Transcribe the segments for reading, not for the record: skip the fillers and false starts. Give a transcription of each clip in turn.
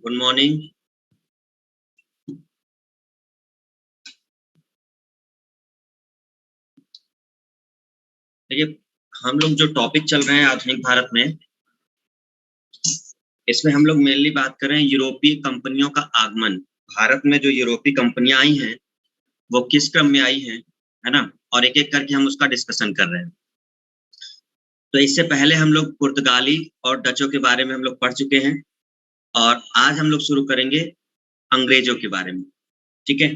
Good morning. देखिए, हम लोग जो टॉपिक चल रहे हैं आधुनिक भारत में, इसमें हम लोग मेनली बात कर रहे हैं यूरोपीय कंपनियों का आगमन। भारत में जो यूरोपीय कंपनियां आई हैं वो किस क्रम में आई हैं, है ना, और एक एक करके हम उसका डिस्कशन कर रहे हैं। तो इससे पहले हम लोग पुर्तगाली और डचों के बारे में हम लोग पढ़ चुके हैं, और आज हम लोग शुरू करेंगे अंग्रेजों के बारे में। ठीक है,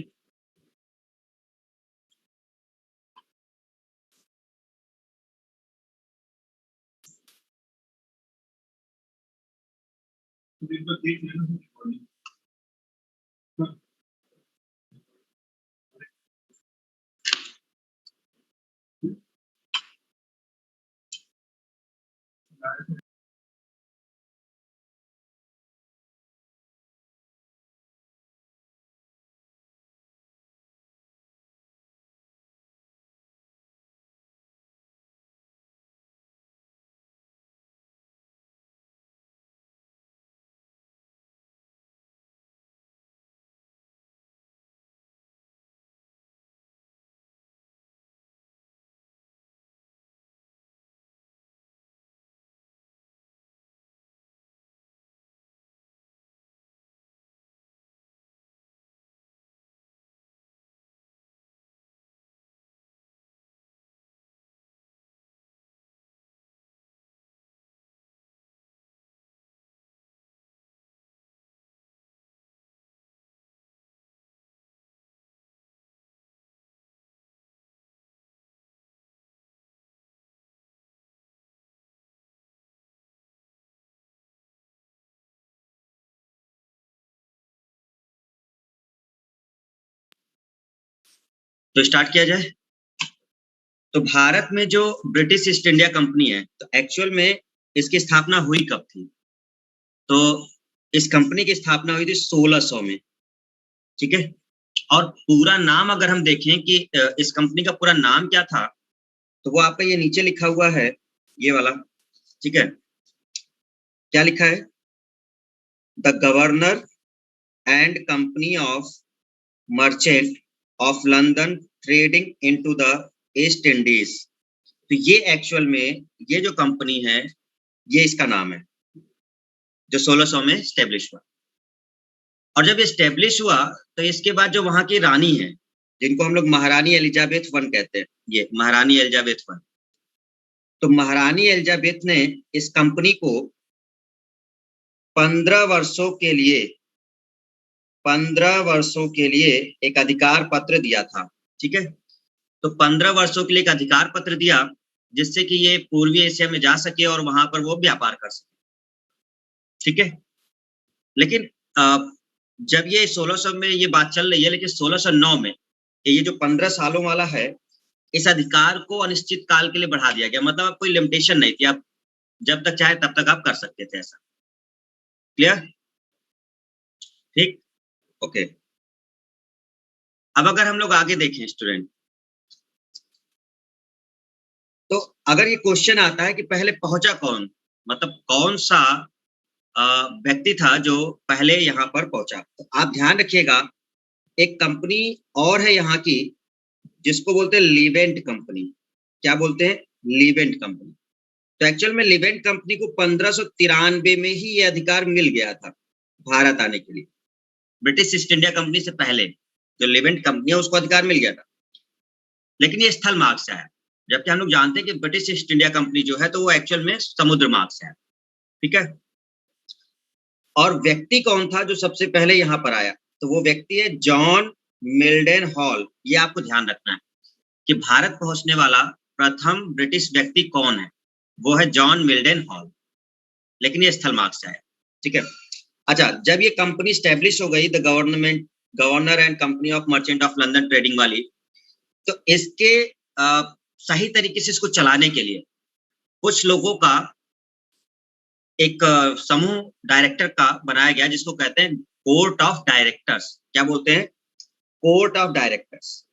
तो स्टार्ट किया जाए। तो भारत में जो ब्रिटिश ईस्ट इंडिया कंपनी है, तो एक्चुअल में इसकी स्थापना हुई कब थी? तो इस कंपनी की स्थापना हुई थी 1600 में। ठीक है, और पूरा नाम अगर हम देखें कि इस कंपनी का पूरा नाम क्या था, तो वो आपका ये नीचे लिखा हुआ है, ये वाला। ठीक है, क्या लिखा है? The governor and company of merchant of London trading into the east Indies. तो ये एक्चुअल में ये जो कंपनी है, ये इसका नाम है, जो 1600 में स्टेब्लिश हुआ। और जब ये स्टेब्लिश हुआ तो इसके बाद जो वहां की रानी है, जिनको हम लोग महारानी एलिजाबेथ वन कहते हैं, ये महारानी एलिजाबेथ वन, तो महारानी एलिजाबेथ ने इस कंपनी को 15 वर्षों के लिए 15 वर्षों के लिए एक अधिकार पत्र दिया था। ठीक है, तो 15 वर्षों के लिए एक अधिकार पत्र दिया, जिससे कि ये पूर्वी एशिया में जा सके और वहां पर वो व्यापार कर सके। ठीक है, लेकिन जब ये 1600 में ये बात चल रही है, लेकिन 1609 में ये जो 15 सालों वाला है, इस अधिकार को अनिश्चित काल के लिए बढ़ा दिया गया। मतलब अब कोई लिमिटेशन नहीं थी, आप जब तक चाहे तब तक आप कर सकते थे ऐसा। क्लियर? ठीक, ओके। अब अगर हम लोग आगे देखें स्टूडेंट, तो अगर ये क्वेश्चन आता है कि पहले पहुंचा कौन, मतलब कौन सा व्यक्ति था जो पहले यहाँ पर पहुंचा, तो आप ध्यान रखिएगा, एक कंपनी और है यहाँ की, जिसको बोलते हैं लीवेंट कंपनी। क्या बोलते हैं? लीवेंट कंपनी। तो एक्चुअल में लीवेंट कंपनी को 1593 में ही ये अधिकार मिल गया था भारत आने के लिए। ब्रिटिश ईस्ट इंडिया कंपनी से पहले जो लीवेंट कंपनी है उसको अधिकार मिल गया था, लेकिन ये स्थल मार्ग से है, जबकि हम लोग जानते हैं कि ब्रिटिश ईस्ट इंडिया कंपनी जो है तो वो एक्चुअल में समुद्र मार्ग से है। ठीक है, और व्यक्ति कौन था जो सबसे पहले यहाँ पर आया? तो वो व्यक्ति है जॉन मिल्डन हॉल। ये आपको ध्यान रखना है कि भारत पहुंचने वाला प्रथम ब्रिटिश व्यक्ति कौन है, वो है जॉन मिल्डन हॉल, लेकिन ये स्थल मार्ग से है। ठीक है, अच्छा, जब ये कंपनी स्टैब्लिश हो गई, the governor and company of merchant of London trading वाली, तो इसके सही तरीके से इसको चलाने के लिए कुछ लोगों का एक समूह डायरेक्टर का बनाया गया, जिसको कहते हैं कोर्ट ऑफ डायरेक्टर्स। क्या बोलते हैं? Court of directors.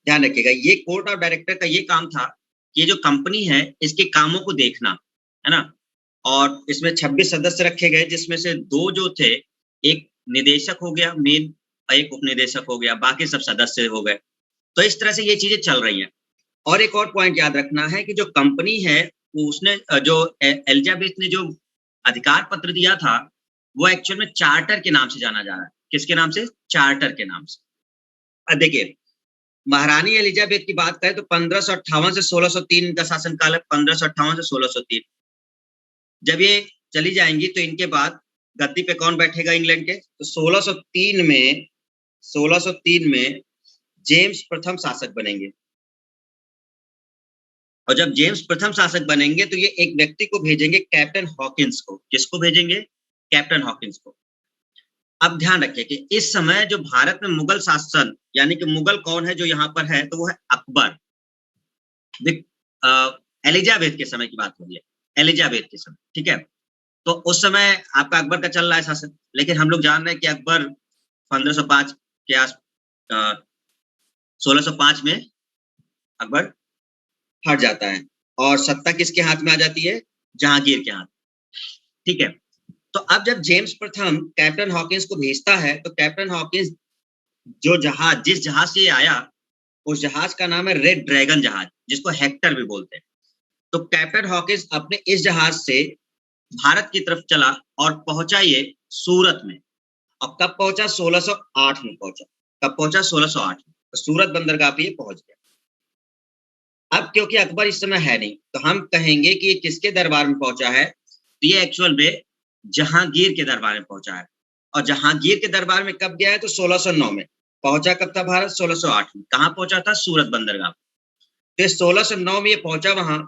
ध्यान रखिएगा, ये कोर्ट ऑफ डायरेक्टर का ये काम था कि ये जो कंपनी है इसके कामों को देखना, है ना। और इसमें 26 सदस्य रखे गए, जिसमें से 2 जो थे, एक निदेशक हो गया मेन और एक उपनिदेशक हो गया, बाकी सब सदस्य हो गए। तो इस तरह से ये चीजें चल रही हैं। और एक और पॉइंट याद रखना है कि जो कंपनी है वो उसने जो एलिजाबेथ ने जो अधिकार पत्र दिया था, वो एक्चुअल में चार्टर के नाम से जाना जा रहा है। किसके नाम से? चार्टर के नाम से। अब देखिए, महारानी एलिजाबेथ की बात करें तो 1558 से 1603 का शासनकाल है। 1558 से 1603। जब ये चली जाएंगी तो इनके बाद गद्दी पे कौन बैठेगा इंग्लैंड के? तो 1603 में जेम्स प्रथम शासक बनेंगे। और जब जेम्स प्रथम शासक बनेंगे तो ये एक व्यक्ति को भेजेंगे, कैप्टन हॉकिंस को। किसको भेजेंगे? कैप्टन हॉकिंस को। अब ध्यान रखिए कि इस समय जो भारत में मुगल शासन, यानी कि मुगल कौन है जो यहाँ पर है, तो वो है अकबर। एलिजाबेथ के समय की बात हो रही है, एलिजाबेथ के समय, ठीक है। तो उस समय आपका अकबर का चल रहा है शासन, लेकिन हम लोग जान रहे हैं कि अकबर 1505 के आस 1605 में अकबर हट जाता है और सत्ता किसके हाथ में आ जाती है? जहांगीर के हाथ, ठीक है। तो अब जब जेम्स प्रथम कैप्टन हॉकिंस को भेजता है, तो कैप्टन हॉकिंस जो जहाज, जिस जहाज से आया, उस जहाज का नाम है रेड ड्रैगन जहाज, जिसको हेक्टर भी बोलते हैं। तो कैप्टन हॉकिंस अपने इस जहाज से भारत की तरफ चला और पहुंचा ये सूरत में। और कब पहुंचा? 1608 में पहुंचा। कब पहुंचा? 1608 में। तो सूरत बंदरगाह पे ये पहुंच गया। अब क्योंकि अकबर इस समय है नहीं, तो हम कहेंगे कि ये किसके दरबार में पहुंचा है? तो ये एक्चुअल में जहांगीर के दरबार में पहुंचा है। और जहांगीर के दरबार में कब गया है? तो 1609 में। पहुंचा कब था भारत? 1608 में। कहाँ पहुंचा था? सूरत बंदरगाह। तो 1609 में ये पहुंचा वहां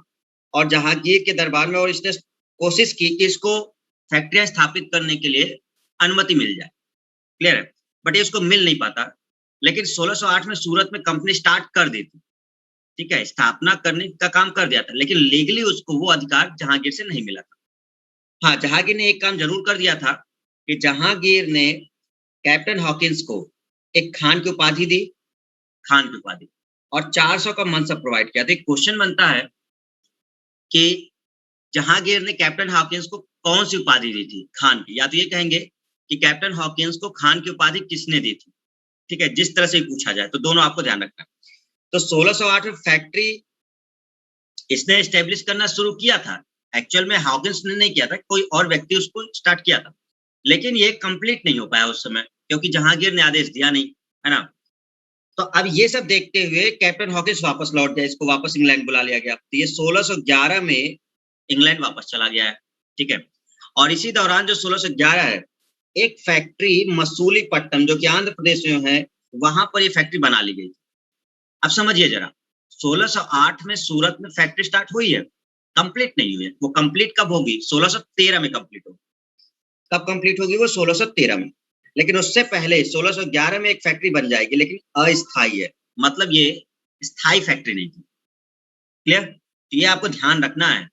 और जहांगीर के दरबार में, और इसने कोशिश की कि इसको फैक्ट्रियां स्थापित करने के लिए अनुमति मिल जाए। क्लियर है? बट ये उसको मिल नहीं पाता। लेकिन 1608 में सूरत में कंपनी स्टार्ट कर दी थी, ठीक है, स्थापना करने का काम कर दिया था, लेकिन लीगली उसको वो अधिकार जहांगीर से नहीं मिला था। हाँ, जहांगीर ने एक काम जरूर कर दिया था कि जहांगीर ने कैप्टन हॉकिंस को एक खान की उपाधि दी, खान की उपाधि, और 400 का मनसब प्रोवाइड किया था। एक क्वेश्चन बनता है कि जहांगीर ने कैप्टन हॉकिंस को कौन सी उपाधि दी थी? खान की। या तो ये कहेंगे कि कैप्टन हॉकिंस को खान की उपाधि किसने दी थी, ठीक है, जिस तरह से पूछा जाए, तो दोनों आपको ध्यान रखना है। तो 1608 में फैक्ट्री इसने एस्टेब्लिश करना शुरू किया था। एक्चुअल में हॉकिंस ने नहीं किया था, कोई और व्यक्ति उसको स्टार्ट किया था, लेकिन ये कंप्लीट नहीं हो पाया उस समय, क्योंकि जहांगीर ने आदेश दिया नहीं, है ना। तो अब ये सब देखते हुए कैप्टन हॉकिंस वापस लौट गया, इसको वापस इंग्लैंड बुला लिया गया। तो ये 1611 में इंग्लैंड वापस चला गया है, ठीक है। और इसी दौरान जो 1611 है, एक फैक्ट्री मसूलीपट्टनम, जो कि आंध्र प्रदेश में है, वहां पर ये फैक्ट्री बना ली गई। अब समझिए जरा, 1608 में सूरत में फैक्ट्री स्टार्ट हुई है, कंप्लीट नहीं हुई है। वो कंप्लीट कब होगी? 1613 में कंप्लीट होगी। कब कंप्लीट होगी वो? 1613 में। लेकिन उससे पहले 1611 में एक फैक्ट्री बन जाएगी, लेकिन अस्थायी है, मतलब ये स्थायी फैक्ट्री नहीं थी। क्लियर? तो ये आपको ध्यान रखना है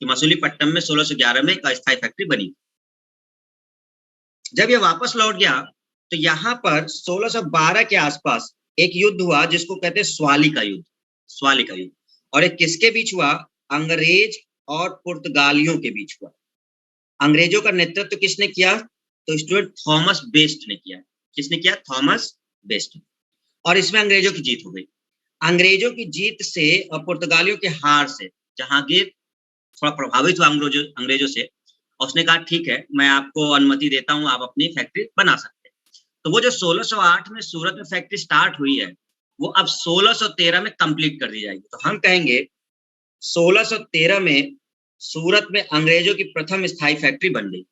कि मसूलीपट्टनम में 1611 में एक अस्थायी फैक्ट्री बनी। जब ये वापस लौट गया तो यहाँ पर 1612 के आसपास एक युद्ध हुआ, जिसको कहते हैं स्वाली का युद्ध। स्वाली का युद्ध। और ये किसके बीच हुआ? अंग्रेज और पुर्तगालियों के बीच हुआ। अंग्रेजों का नेतृत्व किसने किया? तो स्टुअर्ट थॉमस बेस्ट ने किया। किसने किया? Thomas best. और इसमें अंग्रेजों की जीत हो गई। अंग्रेजों की जीत से और पुर्तगालियों के हार से जहांगीर थोड़ा प्रभावित हुआ अंग्रेजों से। उसने कहा ठीक है, मैं आपको अनुमति देता हूं, आप अपनी फैक्ट्री बना सकते हैं। तो वो जो 1608 में सूरत में फैक्ट्री स्टार्ट हुई है, वो अब 1613 में कंप्लीट कर दी जाएगी। तो हम कहेंगे 1613 में सूरत में अंग्रेजों की प्रथम स्थायी फैक्ट्री बन गई।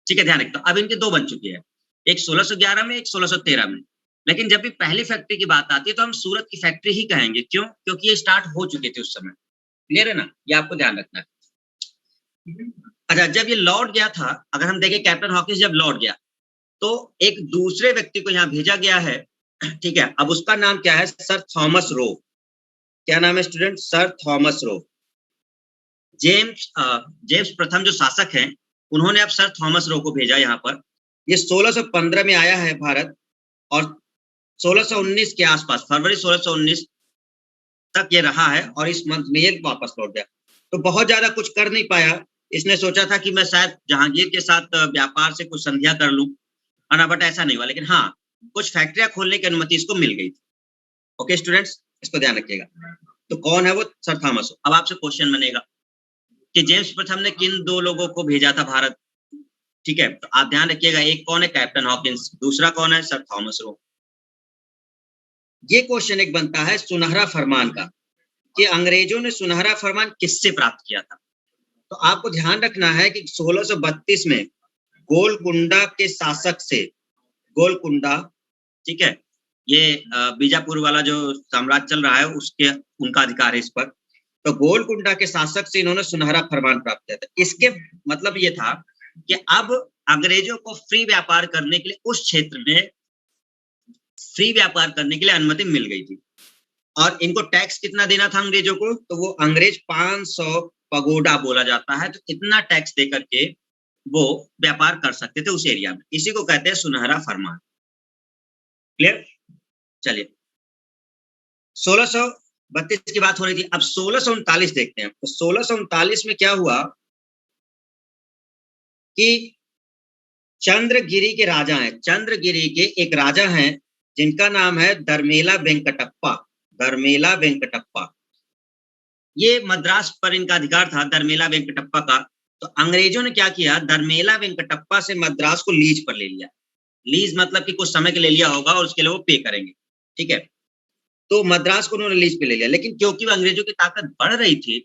ठीक है, ध्यान रखते। अब इनके 2 बन चुकी है, एक 1611 में, एक 1613 में। लेकिन जब भी पहली फैक्ट्री की बात आती है तो हम सूरत की फैक्ट्री ही कहेंगे। क्यों? क्योंकि ये स्टार्ट हो चुके थे उस समय। क्लियर है ना? ये आपको ध्यान रखना है। अच्छा, जब ये लौट गया था, अगर हम देखें कैप्टन हॉकिंस जब लौट गया तो एक दूसरे व्यक्ति को यहाँ भेजा गया है, ठीक है, अब उसका नाम क्या है? Sir Thomas Roe. क्या नाम है student? Sir Thomas Roe. James प्रथम जो शासक हैं, उन्होंने अब सर थॉमस रो को भेजा यहाँ पर। ये 1615 में आया है भारत, और 1619 के आसपास, फरवरी 1619 तक ये रहा है, और इस मंथ में ये वापस लौट गया। तो बहुत ज्यादा कुछ कर नहीं पाया। इसने सोचा था कि मैं शायद जहांगीर के साथ व्यापार से कुछ संधिया कर लूं, है ना, बट ऐसा नहीं हुआ। लेकिन हाँ, कुछ फैक्ट्रियां खोलने की अनुमति इसको मिल गई थी। ओके स्टूडेंट्स, इसको ध्यान रखिएगा। तो कौन है वो? Sir Thomas. अब आपसे क्वेश्चन बनेगा कि जेम्स प्रथम ने किन दो लोगों को भेजा था भारत? ठीक है, तो आप ध्यान रखिएगा, एक कौन है? Captain Hawkins. दूसरा कौन है? Sir Thomas Roe. ये क्वेश्चन एक बनता है सुनहरा फरमान का, कि अंग्रेजों ने सुनहरा फरमान किससे प्राप्त किया था। तो आपको ध्यान रखना है कि 1632 में गोलकुंडा के शासक से, गोलकुंडा, ठीक है, ये बीजापुर वाला जो साम्राज्य चल रहा है, उसके उनका अधिकार है इस पर। तो गोलकुंडा के शासक से इन्होंने सुनहरा फरमान प्राप्त किया था। इसके मतलब ये था कि अब अंग्रेजों को फ्री व्यापार करने के लिए उस क्षेत्र में फ्री व्यापार करने के लिए अनुमति मिल गई थी। और इनको टैक्स कितना देना था अंग्रेजों को? तो वो अंग्रेज 500 पगोडा बोला जाता है, तो इतना टैक्स दे करके वो व्यापार कर सकते थे उस एरिया में। इसी को कहते हैं सुनहरा फरमान। क्लियर? चलिए, 1632 की बात हो रही थी, अब 1639 देखते हैं। तो 1639 में क्या हुआ कि चंद्रगिरी के राजा हैं, चंद्रगिरी के एक राजा हैं जिनका नाम है दरमेला वेंकटप्पा। दरमेला वेंकटप्पा, ये मद्रास पर इनका अधिकार था, दरमेला वेंकटप्पा का। तो अंग्रेजों ने क्या किया? दरमेला वेंकटप्पा से मद्रास को लीज पर ले लिया। लीज मतलब कि कुछ समय के ले लिया होगा और उसके लिए वो पे करेंगे। ठीक है, तो मद्रास को उन्होंने लीज पे ले लिया। लेकिन क्योंकि अंग्रेजों की ताकत बढ़ रही थी,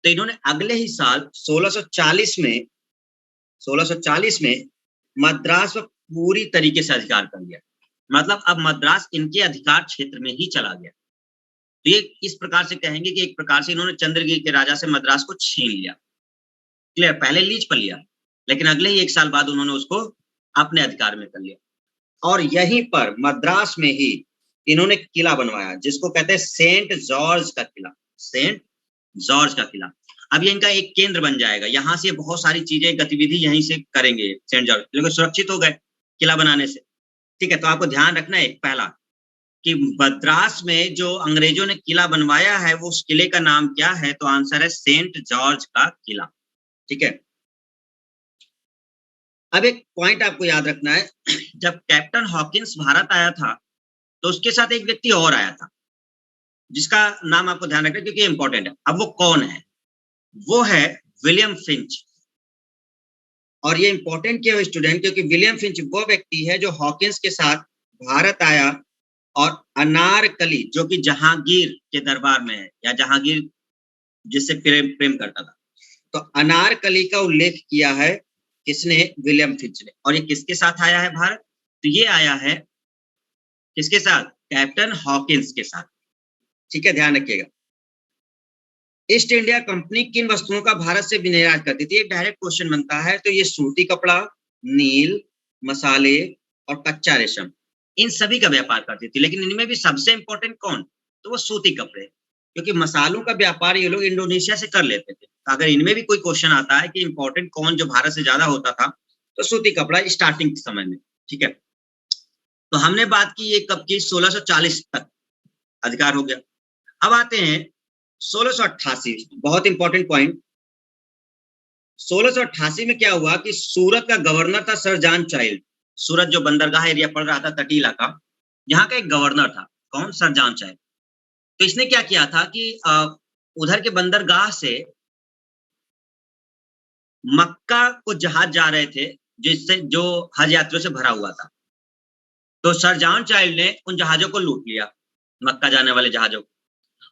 तो इन्होंने अगले ही साल 1640 में मद्रास पर पूरी तरीके से अधिकार कर लिया। मतलब अब मद्रास इनके अधिकार क्षेत्र में ही चला गया। तो ये इस प्रकार से कहेंगे कि एक प्रकार से इन्होंने चंद्रगिरी के राजा से मद्रास को छीन लिया। क्लियर? पहले लीज पर लिया, लेकिन अगले ही एक साल बाद उन्होंने उसको अपने अधिकार में कर लिया। और यहीं पर मद्रास में ही इन्होंने किला बनवाया, जिसको कहते हैं सेंट जॉर्ज का किला। सेंट जॉर्ज का किला। अब ये इनका एक केंद्र बन जाएगा, यहाँ से बहुत सारी चीजें, गतिविधि यहीं से करेंगे सेंट जॉर्ज, क्योंकि सुरक्षित हो गए किला बनाने से। ठीक है, तो आपको ध्यान रखना है पहला, कि मद्रास में जो अंग्रेजों ने किला बनवाया है, वो उस किले का नाम क्या है? तो आंसर है सेंट जॉर्ज का किला। ठीक है, अब एक पॉइंट आपको याद रखना है, जब कैप्टन हॉकिंस भारत आया था, तो उसके साथ एक व्यक्ति और आया था, जिसका नाम आपको ध्यान रखना है क्योंकि इंपॉर्टेंट है। अब वो कौन है? वो है विलियम फिंच। और ये इंपॉर्टेंट क्यों है स्टूडेंट? क्योंकि विलियम फिंच वो व्यक्ति है जो हॉकिंस के साथ भारत आया, और अनारकली, जो कि जहांगीर के दरबार में है, या जहांगीर जिससे प्रेम करता था, तो अनारकली का उल्लेख किया है किसने? विलियम फिंच ने। और ये किसके साथ आया है भारत? तो ये आया है किसके साथ? कैप्टन हॉकिंस के साथ। ठीक है, ध्यान रखिएगा। ईस्ट इंडिया कंपनी किन वस्तुओं का भारत से विनिर्यात करती थी? एक डायरेक्ट क्वेश्चन बनता है। तो ये सूती कपड़ा, नील, मसाले और कच्चा रेशम, इन सभी का व्यापार करती थी। लेकिन इनमें भी सबसे इंपॉर्टेंट कौन? तो वो सूती कपड़े, क्योंकि मसालों का व्यापार ये लोग इंडोनेशिया से कर लेते थे। तो अगर इनमें भी कोई क्वेश्चन आता है कि इंपॉर्टेंट कौन जो भारत से ज्यादा होता था, तो सूती कपड़ा स्टार्टिंग के समय में। ठीक है, तो हमने बात की ये कब की? 1640 तक अधिकार हो गया। अब आते हैं 1688, बहुत इंपॉर्टेंट पॉइंट। 1688 में क्या हुआ कि सूरत का गवर्नर था सर जॉन चाइल्ड। सूरत जो बंदरगाह एरिया पड़ रहा था, तटीय इलाका, यहाँ का एक गवर्नर था। कौन? Sir John child. तो इसने क्या किया था कि उधर के बंदरगाह से मक्का को जहाज जा रहे थे, जिससे जो हज यात्रियों से भरा हुआ था। तो सर जॉन चाइल्ड ने उन जहाजों को लूट लिया, मक्का जाने वाले जहाजों को,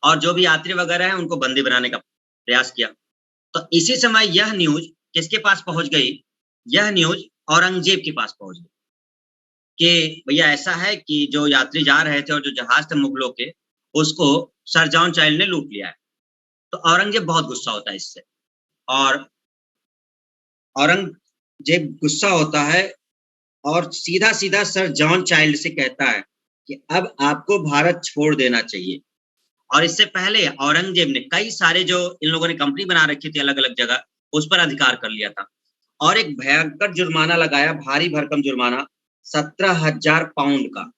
और जो भी यात्री वगैरह हैं उनको बंदी बनाने का प्रयास किया। तो इसी समय यह न्यूज किसके पास पहुंच गई? यह न्यूज औरंगजेब के पास पहुंच गई कि भैया ऐसा है कि जो यात्री जा रहे थे और जो जहाज थे मुगलों के, उसको सर जॉन चाइल्ड ने लूट लिया है। तो औरंगजेब बहुत गुस्सा होता है इससे, और औरंगजेब गुस्सा होता है और सीधा सीधा सर जॉन चाइल्ड से कहता है कि अब आपको भारत छोड़ देना चाहिए। और इससे पहले औरंगजेब ने कई सारे जो इन लोगों ने कंपनी बना रखी थी अलग-अलग जगह, उस पर अधिकार कर लिया था और एक भयंकर जुर्माना लगाया, भारी भरकम जुर्माना 17,000 पाउंड का।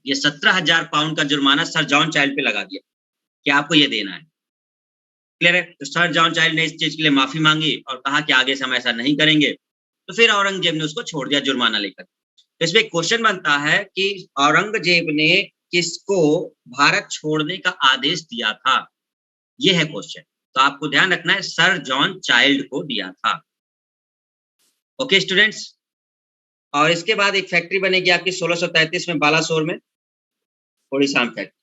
ये 17,000 पाउंड का जुर्माना सर जॉन चाइल्ड पे लगा दिया कि आपको ये देना है। क्लियर है? तो सर जॉन चाइल्ड ने इस चीज के लिए माफी मांगी और कहा कि आगे से हम ऐसा नहीं करेंगे। तो फिर औरंगजेब ने उसको छोड़ दिया जुर्माना लेकर। तो इसमें एक क्वेश्चन बनता है कि औरंगजेब ने किसको भारत छोड़ने का आदेश दिया था? ये है क्वेश्चन। तो आपको ध्यान रखना है, सर जॉन चाइल्ड को दिया था। Okay students. और इसके बाद एक फैक्ट्री बनेगी आपकी 1633 में बालासोर में, ओडिशा में फैक्ट्री।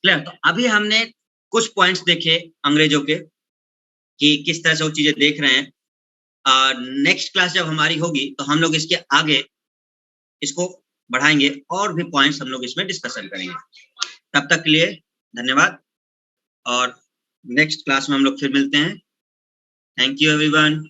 क्लियर? तो अभी हमने कुछ पॉइंट्स देखे अंग्रेजों के कि किस तरह से वो चीजें देख रहे हैं। नेक्स्ट क्लास जब हमारी होगी तो हम लोग इसके आगे इसको बढ़ाएंगे और भी पॉइंट्स हम लोग इसमें डिस्कशन करेंगे। तब तक के लिए धन्यवाद और नेक्स्ट क्लास में हम लोग फिर मिलते हैं। Thank you everyone.